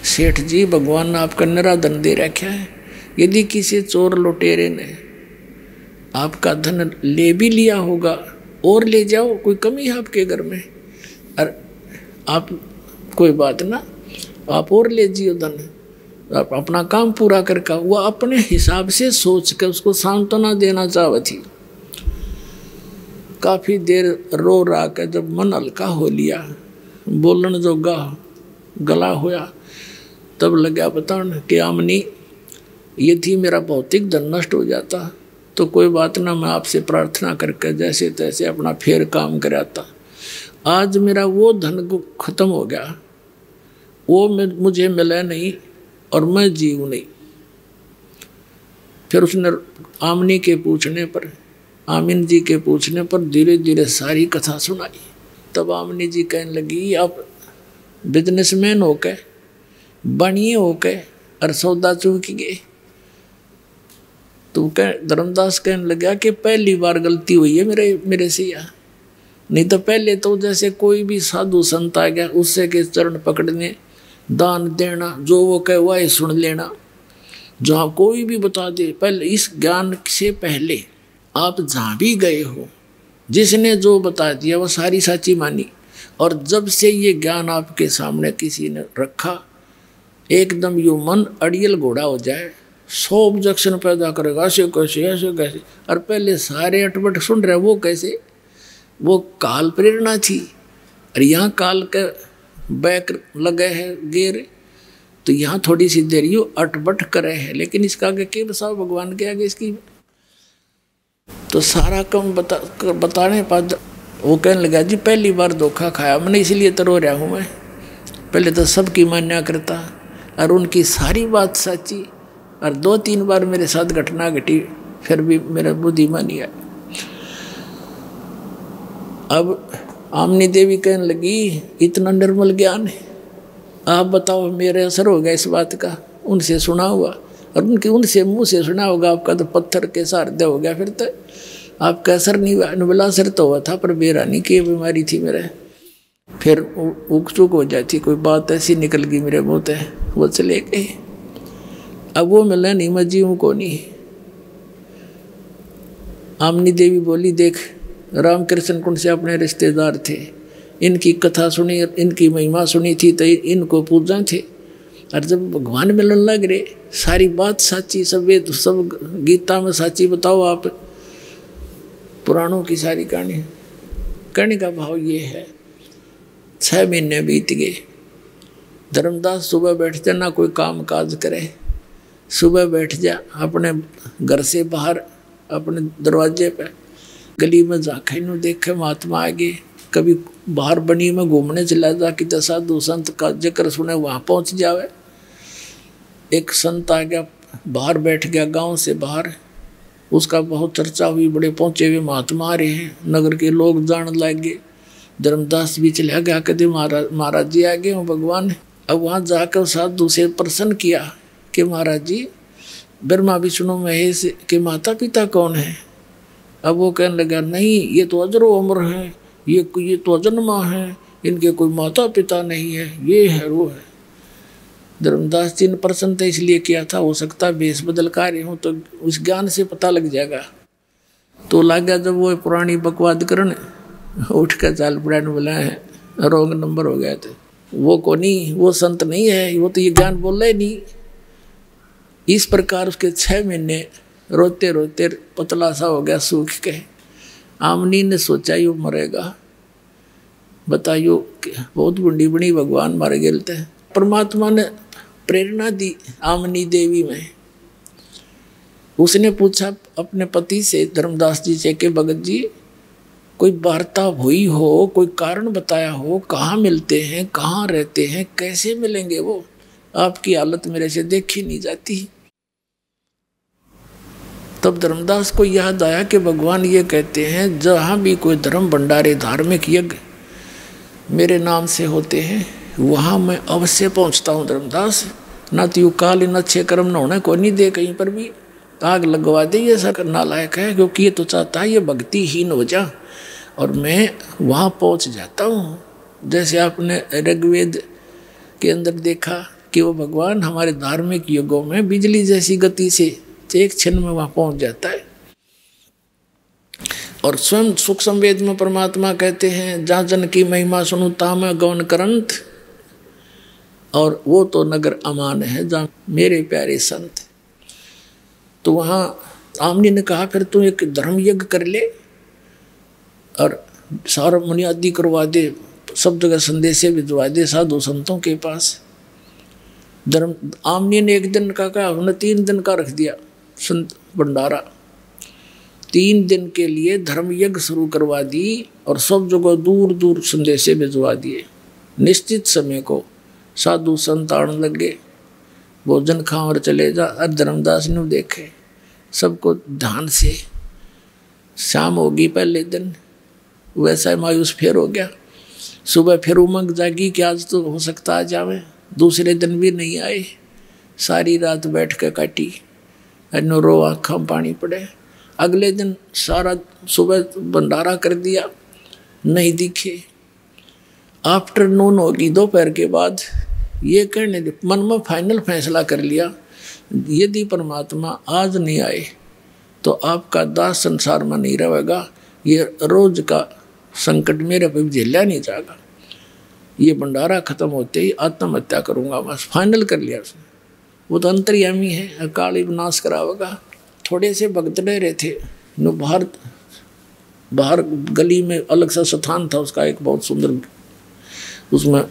सेठ जी, भगवान ने आपका निरा धन दे रखा है, यदि किसी चोर लुटेरे ने आपका धन ले भी लिया होगा और ले जाओ, कोई कमी है आपके घर में? और आप कोई बात ना, आप और ले जियो धन, आप अपना काम पूरा करके। वो अपने हिसाब से सोच कर उसको सांत्वना देना चाहती थी। काफ़ी देर रो रहा कर जब मन हल्का हो लिया, बोलन जोगा गला होया, तब लगा बताने कि आमनी यदि मेरा भौतिक धन नष्ट हो जाता तो कोई बात ना, मैं आपसे प्रार्थना करके जैसे तैसे अपना फेर काम कराता। आज मेरा वो धन खत्म हो गया, वो मुझे मिला नहीं और मैं जीव नहीं। फिर उसने आमनी के पूछने पर, आमिन जी के पूछने पर धीरे धीरे सारी कथा सुनाई। तब आमनी जी कहने लगी, आप बिजनेसमैन होके, बनिए होके और सौदा चूक गए। तो धर्मदास कहने लगा कि पहली बार गलती हुई है मेरे से या नहीं तो पहले तो जैसे कोई भी साधु संत आ गया उससे के चरण पकड़ने, दान देना, जो वो कहे वही सुन लेना, जहाँ कोई भी बता दे। पहले इस ज्ञान से पहले आप जहाँ भी गए हो, जिसने जो बता दिया वो सारी सच्ची मानी। और जब से ये ज्ञान आपके सामने किसी ने रखा, एकदम यू मन अड़ियल घोड़ा हो जाए, 100 ऑब्जेक्शन पैदा करेगा, ऐसे कैसे ऐसे कैसे। और पहले सारे अटपट सुन रहे, वो कैसे, वो काल प्रेरणा थी और यहाँ काल के बैक लगे है गेर, तो यहाँ थोड़ी सी देर यू अटपट करे है, लेकिन इसका आगे के बसाओ भगवान के आगे इसकी। तो सारा कम बताने पर वो कहने लगा, जी पहली बार धोखा खाया मैंने, इसलिए तो रो रहा हूँ मैं। पहले तो सबकी मान्या करता और उनकी सारी बात सच्ची, और 2-3 बार मेरे साथ घटना घटी, फिर भी मेरा बुद्धिमानी है। अब आमनी देवी कहने लगी, इतना निर्मल ज्ञान है, आप बताओ मेरे असर हो गया इस बात का। उनसे सुना हुआ और उनसे मुंह से सुना होगा, आपका तो पत्थर के सारदे हो गया, फिर तो आपका असर नहीं हुआ। नुबला असर तो हुआ था पर बेरानी की बीमारी थी मेरे, फिर उक चुक हो जाती, कोई बात ऐसी निकल गई मेरे मुँह से, वो चले गए। अब वो मिला नहीं, मैं जीऊँ को नहीं। आमनी देवी बोली, देख रामकृष्ण कुंड से अपने रिश्तेदार थे, इनकी कथा सुनी, इनकी महिमा सुनी थी तो इनको पूजा थे। और जब भगवान मिलन लग रहे, सारी बात साची, सब वेद सब गीता में साची, बताओ आप पुराणों की सारी कहानी। कहने का भाव ये है, 6 महीने बीत गए। धर्मदास सुबह बैठ जा, ना कोई काम काज करे, सुबह बैठ जा अपने घर से बाहर अपने दरवाजे पे, गली में जाके नु देखे महात्मा आगे, कभी बाहर बनी में घूमने चला जा कि साधु संत का जिक्र सुने, वहाँ पहुँच जावे। एक संत आ गया, बाहर बैठ गया गांव से बाहर, उसका बहुत चर्चा हुई, बड़े पहुँचे हुए महात्मा आ रहे हैं, नगर के लोग जान लग गए। धर्मदास भी चला गया, कहते महाराज जी आ गए हूँ भगवान। अब वहाँ जाकर साधु से प्रश्न किया कि महाराज जी, ब्रह्मा विष्णु महेश के माता पिता कौन है? अब वो कहने लगा, नहीं ये तो अजरो अमर है, ये तो अजन्मा है, इनके कोई माता पिता नहीं है, ये है वो है। धर्मदास जी ने प्रश्न तो इसलिए किया था, हो सकता है भेष बदल कार्य हूँ तो उस ज्ञान से पता लग जाएगा। तो लग गया जब वो पुरानी बकवाद करने, उठ कर चाल पड़ा बोला है, रोंग नंबर हो गया थे। वो को नहीं, वो संत नहीं है, वो तो ये ज्ञान बोल रहे नहीं। इस प्रकार उसके 6 महीने रोते रोते पतला सा हो गया, सूख के। आमनी ने सोचा यू मरेगा, बताइयो बहुत बुढ़ी बड़ी भगवान मर गए थे। परमात्मा ने प्रेरणा दी आमनी देवी में। उसने पूछा अपने पति से, धर्मदास जी से, कि भगत जी कोई वार्ता हुई हो, कोई कारण बताया हो, कहाँ मिलते हैं, कहाँ रहते हैं, कैसे मिलेंगे वो? आपकी हालत मेरे से देखी नहीं जाती। तब धर्मदास को याद आया कि भगवान ये कहते हैं, जहाँ भी कोई धर्म भंडारे धार्मिक यज्ञ मेरे नाम से होते हैं, वहाँ मैं अवश्य पहुँचता हूँ धर्मदास। न तो यू काल न अच्छे कर्म न होने को नहीं दे, कहीं पर भी आग लगवा दे, ये सब नालायक है, क्योंकि ये तो चाहता है ये भक्तिहीन हो जा, और मैं वहाँ पहुँच जाता हूँ। जैसे आपने ऋग्वेद के अंदर देखा कि वो भगवान हमारे धार्मिक युगों में बिजली जैसी गति से एक क्षण में वहाँ पहुँच जाता है। और स्वयं सूक्ष्म वेद में परमात्मा कहते हैं, जहाँ जन की महिमा सुनु ताम गौन करंत, और वो तो नगर अमान है जहाँ मेरे प्यारे संत। तो वहाँ आमनी ने कहा, फिर तू एक धर्म यज्ञ कर ले और सारा मुनियादी करवा दे, सब जगह संदेशे भिजवा दे साधु संतों के पास। धर्म आमनी ने 1 दिन का कहा, हमने 3 दिन का रख दिया संत भंडारा। 3 दिन के लिए धर्म यज्ञ शुरू करवा दी और सब जगह दूर दूर संदेशे भिजवा दिए। निश्चित समय को साधु संत आने लगे, भोजन खाओ और चले जा। और धर्मदास ने देखे सबको ध्यान से। शाम होगी पहले दिन, वैसा मायूस फिर हो गया। सुबह फिर उमंग जागी कि आज तो हो सकता आ जावे। दूसरे दिन भी नहीं आए, सारी रात बैठ के काटी, रो आँखों में पानी पड़े। अगले दिन सारा सुबह भंडारा कर दिया, नहीं दिखे। आफ्टरनून होगी, दोपहर के बाद ये कहने मन में फाइनल फैसला कर लिया, यदि परमात्मा आज नहीं आए तो आपका दास संसार में नहीं रहेगा। ये रोज का संकट मेरे पे झेला नहीं जाएगा। ये भंडारा खत्म होते ही आत्महत्या करूंगा, बस फाइनल कर लिया उसने। वो तो अंतर्यामी है, अकाल ही विनाश करावेगा। थोड़े से भक्त रहे थे, नो बाहर गली में अलग सा स्थान था उसका, एक बहुत सुंदर, उसमें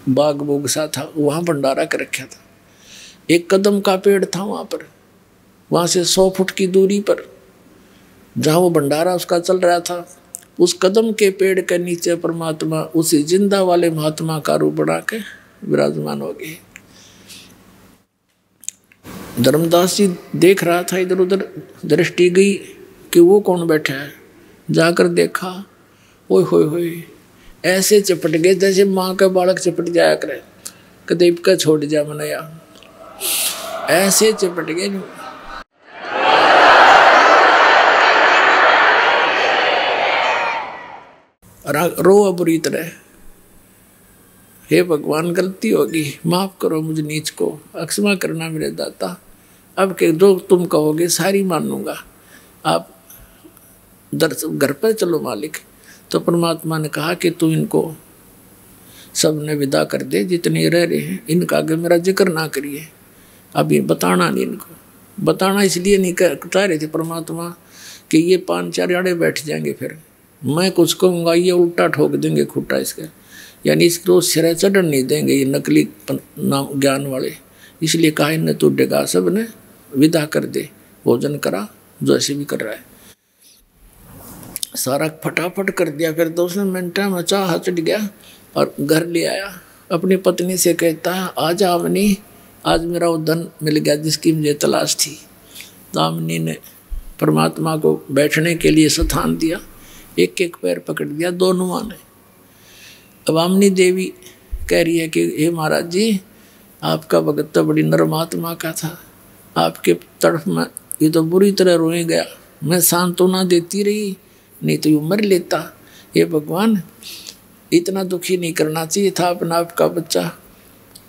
बाग बोग सा था, वहाँ भंडारा कर रखा था। एक कदम का पेड़ था वहाँ पर, वहाँ से 100 फुट की दूरी पर जहाँ वो भंडारा उसका चल रहा था, उस कदम के पेड़ के नीचे परमात्मा उसी जिंदा वाले महात्मा का रूप बना के विराजमान हो गए। धर्मदास जी देख रहा था, इधर उधर दृष्टि गई कि वो कौन बैठा है। जाकर देखा, ओए होए होए, ऐसे चपट गए जैसे माँ का बालक चपट जाया करे, कदे का छोड़ जा मनया, ऐसे चपट गए। रो बुरी तरह, हे भगवान गलती होगी, माफ करो मुझे नीच को, अक्षमा करना मेरे दाता। अब के जो तुम कहोगे सारी मानूंगा, आप घर पर चलो मालिक। तो परमात्मा ने कहा कि तू इनको सबने विदा कर दे, जितने रह रहे हैं इनका आगे मेरा जिक्र ना करिए। अभी बताना नहीं, इनको बताना इसलिए नहीं चाह रहे थे परमात्मा कि ये 5-4 आड़े बैठ जाएंगे, फिर मैं कुछ कहूँगा ये उल्टा ठोक देंगे खुट्टा इसका, यानी इसको सिरे चढ़न नहीं देंगे ये नकली ज्ञान वाले। इसलिए कहा इन्हें तू डेगा सब ने विदा कर दे, भोजन करा जो ऐसे भी कर रहा है। सारा फटाफट कर दिया। फिर तो उसने मिनटा में चाह चढ़ गया और घर ले आया। अपनी पत्नी से कहता है, आज आमनी, आज मेरा वो धन मिल गया जिसकी मुझे तलाश थी। तो आमनी ने परमात्मा को बैठने के लिए स्थान दिया, एक एक पैर पकड़ दिया दोनों ने। अब आमनी देवी कह रही है कि हे महाराज जी, आपका भगत तो बड़ी नरम आत्मा का था, आपके तरफ में ये तो बुरी तरह रोए गया, मैं सांत्वना देती रही, नहीं तो ये मर लेता। हे भगवान, इतना दुखी नहीं करना चाहिए था अपना आपका बच्चा,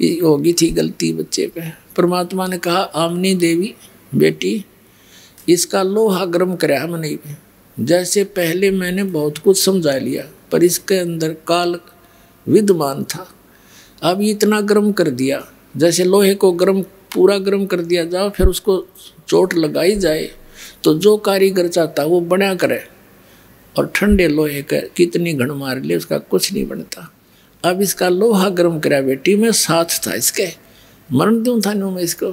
ये होगी थी गलती बच्चे पे। परमात्मा ने कहा, आमनी देवी बेटी, इसका लोहा गर्म कराया मैंने, जैसे पहले मैंने बहुत कुछ समझा लिया पर इसके अंदर काल विद्यमान था, अब इतना गर्म कर दिया। जैसे लोहे को गर्म पूरा गर्म कर दिया जाओ, फिर उसको चोट लगाई जाए तो जो कारीगर चाहता वो बना करे, और ठंडे लोहे का कितनी घण मार ले उसका कुछ नहीं बनता। अब इसका लोहा गर्म करा बेटी, मैं साथ था इसके, मरण दूँ था मैं इसको।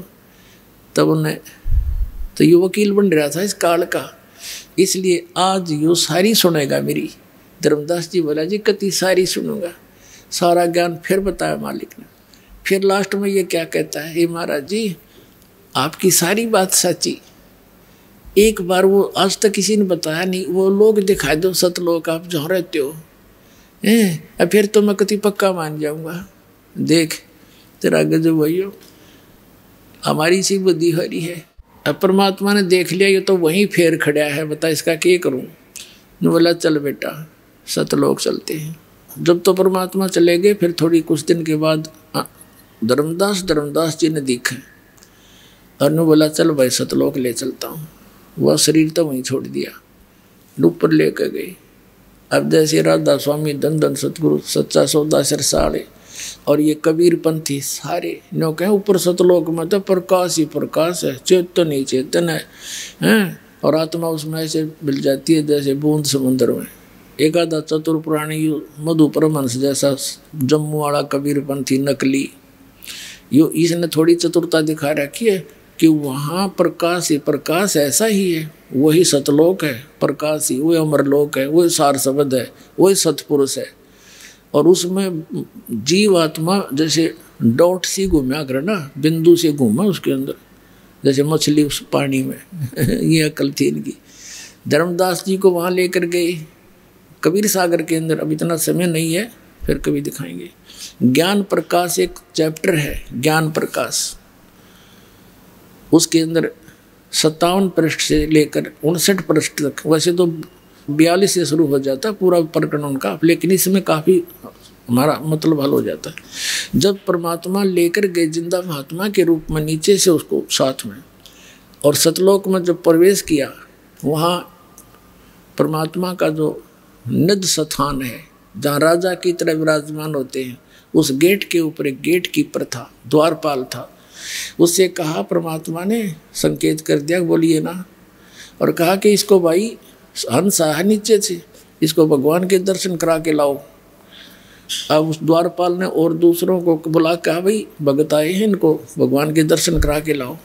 तब उन्हें तो ये वकील बन रहा था इस काल का, इसलिए आज यो सारी सुनेगा मेरी। धर्मदास जी बोला, जी कति सारी सुनूंगा, सारा ज्ञान फिर बताया मालिक ने। फिर लास्ट में ये क्या कहता है, हे महाराज जी, आपकी सारी बात सच्ची, एक बार वो आज तक किसी ने बताया नहीं, वो लोग दिखा दो सतलोक आप जहाँ रहते हो, अब फिर तो मैं कति पक्का मान जाऊंगा। देख तेरा गजब वही हो, हमारी सी बुद्धि हो रही है। अब परमात्मा ने देख लिया ये तो वहीं फेर खड़ा है, बता इसका क्या करूं। ने बोला, चल बेटा सतलोक चलते हैं। जब तो परमात्मा चले गए, फिर थोड़ी कुछ दिन के बाद धर्मदास जी ने दिखे और ने बोला, चल भाई सतलोक ले चलता हूँ। वह शरीर तो वहीं छोड़ दिया, ऊपर लेकर गई। अब जैसे राधा स्वामी धन धन सतगुरु सच्चा सौदा सरसाड़े और ये कबीर पंथी सारे नो कहें, ऊपर सतलोक में तो प्रकाश ही प्रकाश है, चेतन ही चेतन है, और आत्मा उसमें ऐसे मिल जाती है जैसे बूंद समुद्र में। एक आधा चतुर प्राणी मधु परमहंस जैसा जम्मू वाला कबीर पंथी नकली, यो इसने थोड़ी चतुरता दिखा रखी है, कि वहाँ प्रकाश ही प्रकाश ऐसा ही है, वही सतलोक है, प्रकाश ही वही अमरलोक है, वही सार शब्द है, वही सतपुरुष है। और उसमें जीव आत्मा जैसे डॉट सी घूमा करे ना, बिंदु से घूमा उसके अंदर, जैसे मछली उस पानी में ये अकल थी इनकी। धर्मदास जी को वहाँ लेकर गए कबीर सागर के अंदर, अब इतना समय नहीं है, फिर कभी दिखाएंगे। ज्ञान प्रकाश एक चैप्टर है, ज्ञान प्रकाश, उसके अंदर 57 पृष्ठ से लेकर 59 पृष्ठ तक, वैसे तो 42 से शुरू हो जाता पूरा प्रकरण उनका, लेकिन इसमें काफ़ी हमारा मतलब हल हो जाता है। जब परमात्मा लेकर गए जिंदा महात्मा के रूप में नीचे से उसको साथ में, और सतलोक में जब प्रवेश किया, वहाँ परमात्मा का जो निज स्थान है, जहाँ राजा की तरह विराजमान होते हैं, उस गेट के ऊपर एक गेट कीपर था, द्वारपाल था। उससे कहा, परमात्मा ने संकेत कर दिया, बोलिए ना, और कहा कि इसको भाई हंस आया नीचे से, इसको भगवान के दर्शन करा के लाओ। अब उस द्वारपाल ने और दूसरों को बुला, कहा भाई भगत आए हैं, इनको भगवान के दर्शन करा के लाओ।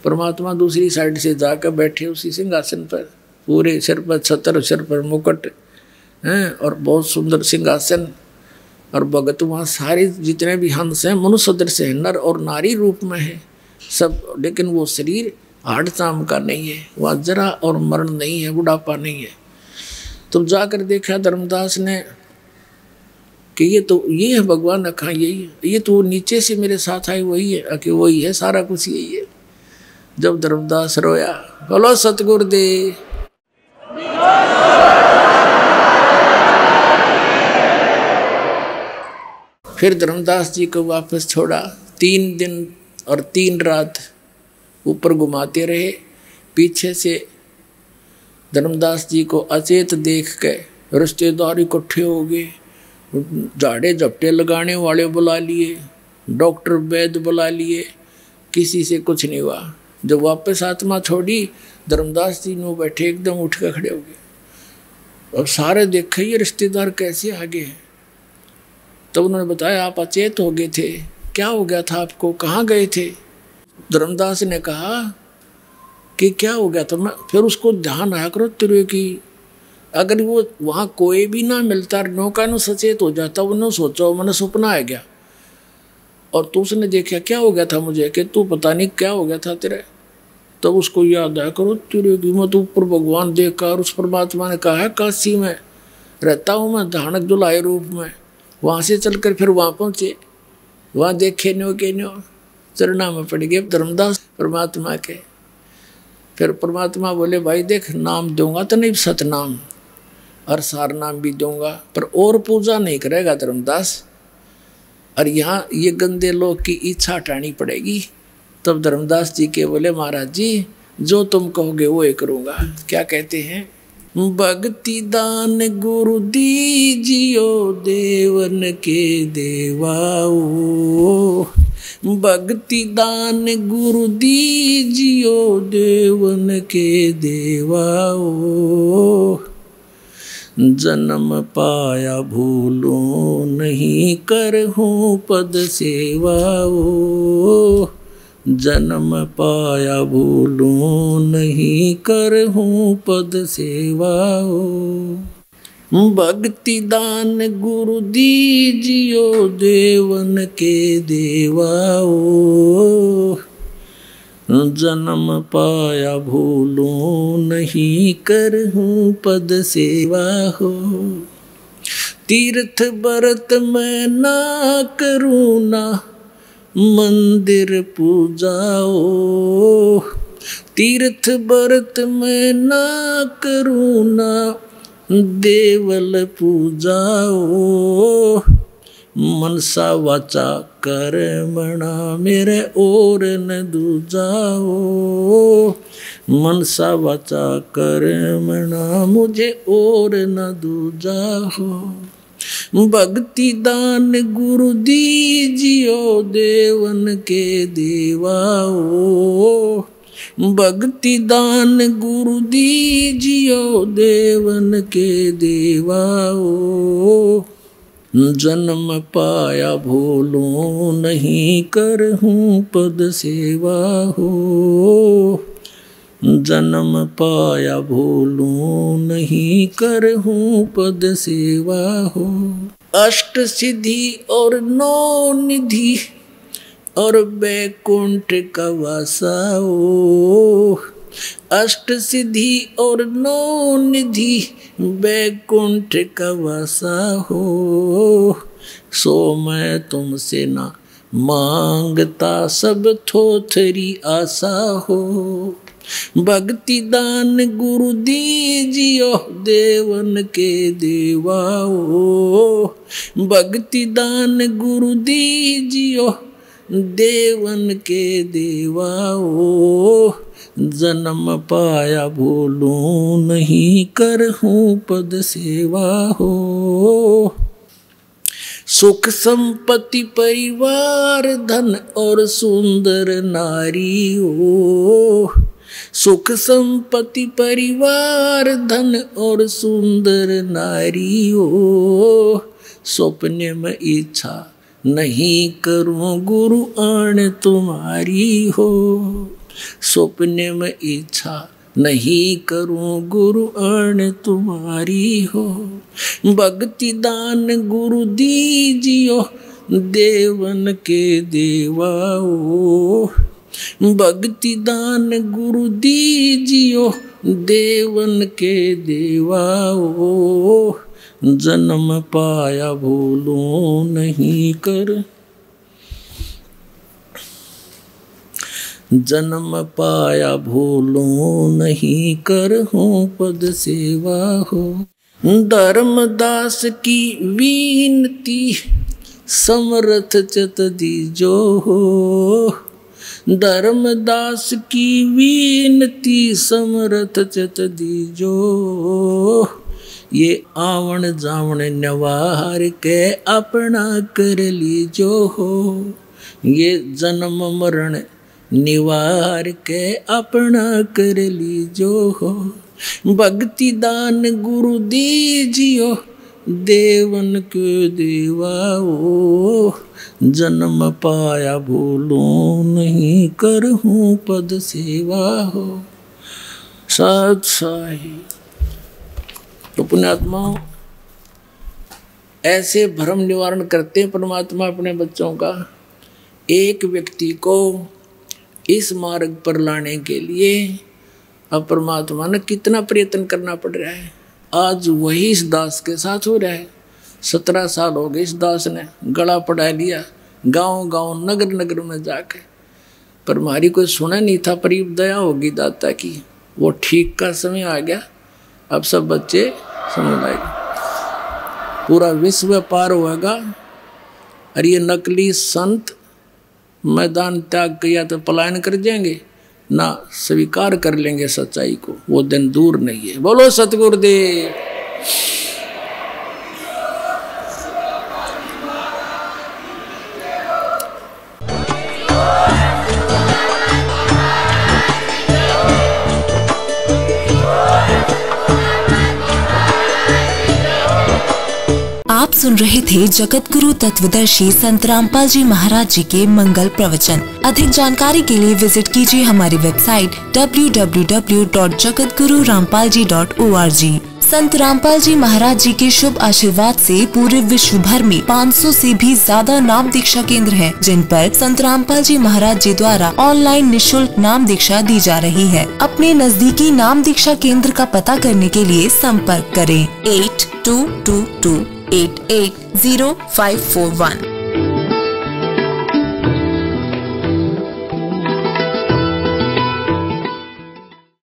परमात्मा दूसरी साइड से जाकर बैठे उसी सिंहासन पर, पूरे सिर पर छतर, सिर पर मुकुट हैं, और बहुत सुंदर सिंहासन, और भगत वहाँ सारे जितने भी हंस हैं मनुष्य सदृश हैं, नर और नारी रूप में है सब, लेकिन वो शरीर हाड़ चाम का नहीं है, वहाँ जरा और मरण नहीं है, बुढ़ापा नहीं है। तो जाकर देखा धर्मदास ने कि ये है भगवान, अखा यही है, ये तो नीचे से मेरे साथ आए वही है, कि वही है, सारा कुछ यही है। जब धर्मदास रोया, बोलो सतगुरुदेव। फिर धर्मदास जी को वापस छोड़ा, 3 दिन और 3 रात ऊपर घुमाते रहे। पीछे से धर्मदास जी को अचेत देख के रिश्तेदार इकट्ठे हो गए, झाड़े झपटे लगाने वाले बुला लिए, डॉक्टर वैद्य बुला लिए, किसी से कुछ नहीं हुआ। जब वापस आत्मा छोड़ी, धर्मदास जी ने बैठे एकदम उठ कर खड़े हो गए। अब सारे देखे ये रिश्तेदार कैसे आ गए। तब उन्होंने बताया, आप अचेत हो गए थे, क्या हो गया था आपको, कहाँ गए थे। धर्मदास ने कहा कि क्या हो गया था। मैं फिर उसको ध्यान आया करो तेरे की, अगर वो वहाँ कोई भी ना मिलता, नौका न सचेत हो जाता, उन्होंने सोचा मैंने सपना आ गया, और तू उसने देखा क्या हो गया था मुझे, कि तू पता नहीं क्या हो गया था तेरे। तब उसको याद आया करो तेरे की, मैं तो ऊपर भगवान देखकर, उस परमात्मा ने कहा है काशी में रहता हूँ मैं, धानक दुलाए रूप में। वहाँ से चलकर फिर वहाँ पहुँचे, वहाँ देखे न्यो के न्यो चरणा में पड़ गए धर्मदास परमात्मा के। फिर परमात्मा बोले, भाई देख, नाम दूंगा तो नहीं सतनाम, और सार नाम भी दूंगा, पर और पूजा नहीं करेगा धर्मदास, और यहाँ ये गंदे लोग की इच्छा हटानी पड़ेगी। तब धर्मदास जी के बोले, महाराज जी जो तुम कहोगे वो ही करूँगा। क्या कहते हैं, भक्ति दान गुरु दीजियो देवन के देवाओ, भक्ति दान गुरु दीजियो देवन के देवाओ, जन्म पाया भूलो नहीं करहूँ पद सेवाओ, जन्म पाया भूलूं नहीं करहूँ पद सेवाओ, भक्ति दान गुरु दीजियो देवन के देवाओ, जन्म पाया भूलूं नहीं करहूँ पद सेवा हो, तीर्थ बरत मैं ना करूँ ना मंदिर पूजाओ, तीर्थ बरत मैं ना करूँ ना देवल पूजाओ, मनसा वाचा कर्मणा मेरे और न दूजाओ, मनसा वाचा कर्मणा मुझे और न दूजाओ, भक्ति दान गुरु दीजियो देवन के देवाओ, भक्ति दान गुरु दीजियो देवन के देवाओ, जन्म पाया भूलूं नहीं करहूं पद सेवा हो। जन्म पाया भूलूं नहीं करहूं पद सेवा हो। अष्ट सिद्धि और नौ निधि और बैकुंठ का वासा हो। अष्ट सिद्धि और नौ निधि बैकुंठ का वासा हो। सो मैं तुमसे ना मांगता सब थोथरी आशा हो। भक्ति दान गुरु दीजियो देवन के देवा हो। भक्ति दान गुरु दीजियो देवन के देवा हो। जन्म पाया भूलूं नहीं करहूं पद सेवा हो। सुख संपत्ति परिवार धन और सुंदर नारी हो। सुख संपत्ति परिवार धन और सुंदर नारी हो। सपने में इच्छा नहीं करूं गुरु आण तुम्हारी हो। सपने में इच्छा नहीं करूं गुरु आण तुम्हारी हो। भक्ति दान गुरु दीजियो देवन के देवा हो। भक्ति दान गुरु दीजियो देवन के देवा हो। जन्म पाया भूलूं नहीं कर। जन्म पाया भूलूं नहीं करहूं पद सेवा हो। धर्मदास की विनती समर्थ चित दीजो हो। धर्मदास की विनती समर्थ चित दीजो। ये आवण जावण नवार के अपना कर लीजो हो। ये जन्म मरण निवार के अपना कर लीजो हो। भक्ति दान गुरु दीजियो देवन के देवा हो। जन्म पाया भूलूं नहीं करहूं पद सेवा हो। सत साई। तो पुण्यात्माओं, ऐसे भ्रम निवारण करते हैं परमात्मा अपने बच्चों का। एक व्यक्ति को इस मार्ग पर लाने के लिए अब परमात्मा ने कितना प्रयत्न करना पड़ रहा है। आज वही इस दास के साथ हो रहा है। 17 साल हो गए इस दास ने गला पड़ा लिया गांव गांव नगर नगर में जाके, पर हमारी कोई सुना नहीं था। पर दया होगी दाता की, वो ठीक का समय आ गया। अब सब बच्चे समझ आएंगे, पूरा विश्व पार होगा। और ये नकली संत मैदान त्याग किया तो पलायन कर जाएंगे ना, स्वीकार कर लेंगे सच्चाई को। वो दिन दूर नहीं है। बोलो सतगुरुदेव। आप सुन रहे थे जगत गुरु तत्वदर्शी संत रामपाल जी महाराज जी के मंगल प्रवचन। अधिक जानकारी के लिए विजिट कीजिए हमारी वेबसाइट www.jagatgururampalji.org। संत रामपाल जी महाराज जी के शुभ आशीर्वाद से पूरे विश्व भर में 500 से भी ज्यादा नाम दीक्षा केंद्र हैं, जिन पर संत रामपाल जी महाराज जी द्वारा ऑनलाइन निशुल्क नाम दीक्षा दी जा रही है। अपने नजदीकी नाम दीक्षा केंद्र का पता करने के लिए संपर्क करें 8222880541।